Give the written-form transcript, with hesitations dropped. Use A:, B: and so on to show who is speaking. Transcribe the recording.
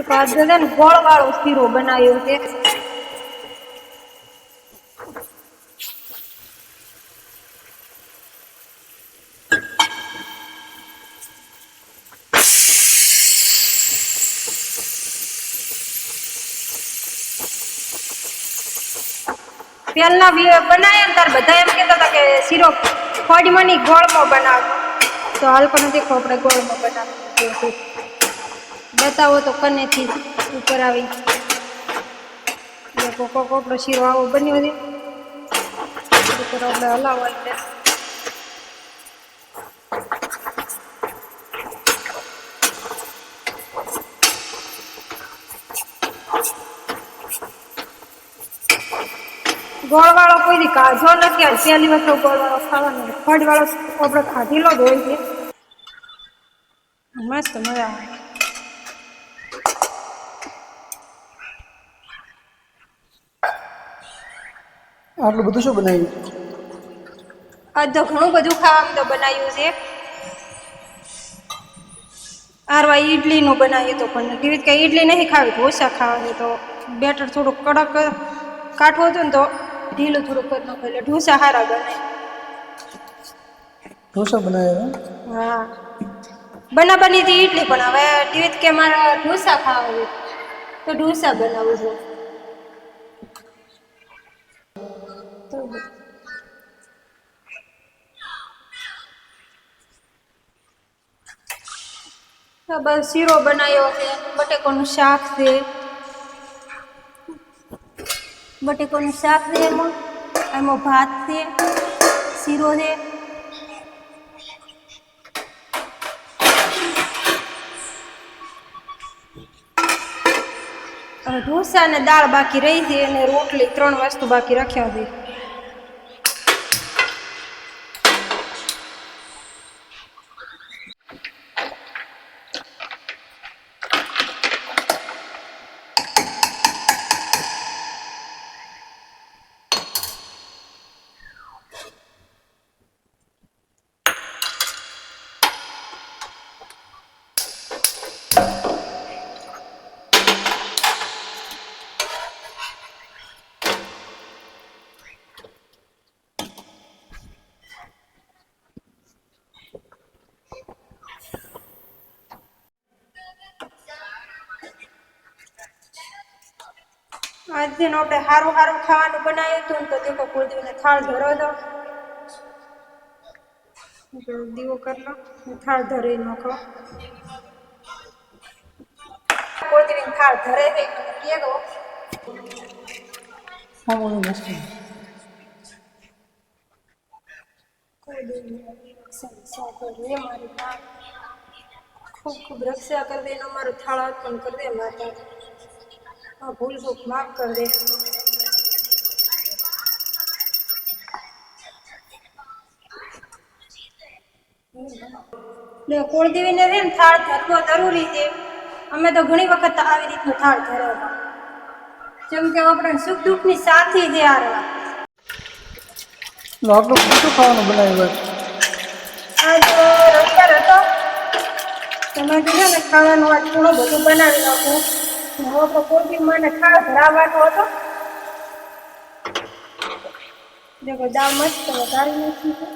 A: એક આજ છે ને ગોળવાળો શીરો બનાવ્યો છે. પહેલા બનાવ્યા ને તાર બધા એમ કહેતા હતા કે શીરો ખોડીમાં ની ગોળમાં બનાવો, તો હાલ પણ દેખો આપણે ગોળમાં બનાવી બતાવો તો કનેથી ઉપર આવી કોકડો શીરો આવો બન્યો છે. ઉપર આપણે હલાવો એટલે ગોળવાળો કોઈ દી કાઢો નથી. આ પહેલી વખત ગોળવાળો ખાવાનો. ખોડવાળો આપણે ખાધેલો જ હોય છે. મસ્ત મજા આવે.
B: આટલું બધું શું બનાવ્યું?
A: આજ તો ઘણું બધું ખાવાનું તો બનાવ્યું છે. આરવા ઈડલીનું બનાવ્યું તો પણ કેવી કે ઈડલી નહીં ખાવી, ઢોસા ખાવાની. તો બેટર થોડુંક કડક કાઠવું હતું ને તો ઢીલું થોડુંક કરી નાખો એટલે ઢોસા સારા બને.
B: ઢોસા બનાવ્યા?
A: હા, બની હતી ઈડલી, પણ હવે ટીવી કે મારે ઢોસા ખાવા છે તો ઢોસા બનાવું છું. બસ શીરો બનાવ્યો છે, બટેકાનું શાક છે. બટેકાનું શાક છે, એમાં ભાત છે, શીરો છે. ઢોસા ને દાળ બાકી રહી છે અને રોટલી 3 વસ્તુ બાકી રાખ્યા છે. આજે આપણે સારું ખાવાનું બનાવ્યું હતું ને તો દેખો કુલદીપને થાળ ધરો દો. દીવો કરી લો, થાળ ધરી નાખો. કુલદીપની થાળ ધરે છે કે દો.
B: હા, બોલો મસ્ત.
A: ખૂબ ખૂબ રક્ષા કરી દે, અમારો થાળ અર્પણ કરી દે માતા. ભૂલ ભૂખ માફ કરી દે. કુળદેવીને છે ને થાળ ધરવો જરૂરી છે. અમે તો ઘણી વખત આવી રીતનું થાળ ધરાવતા, જેમ કે આપણે સુખ દુઃખની સાથી છે.
B: આટલું શું ખાવાનું બનાવ્યું?
A: આજ રવિવાર હતો, તમે છે ને ખાવાનું આજ થોડું બધું બનાવી નાખું. હવે તો કુળદેવી મને થાળ ધરાવવાનો હતો. દાળ મસ્ત વધારી નાખી છે.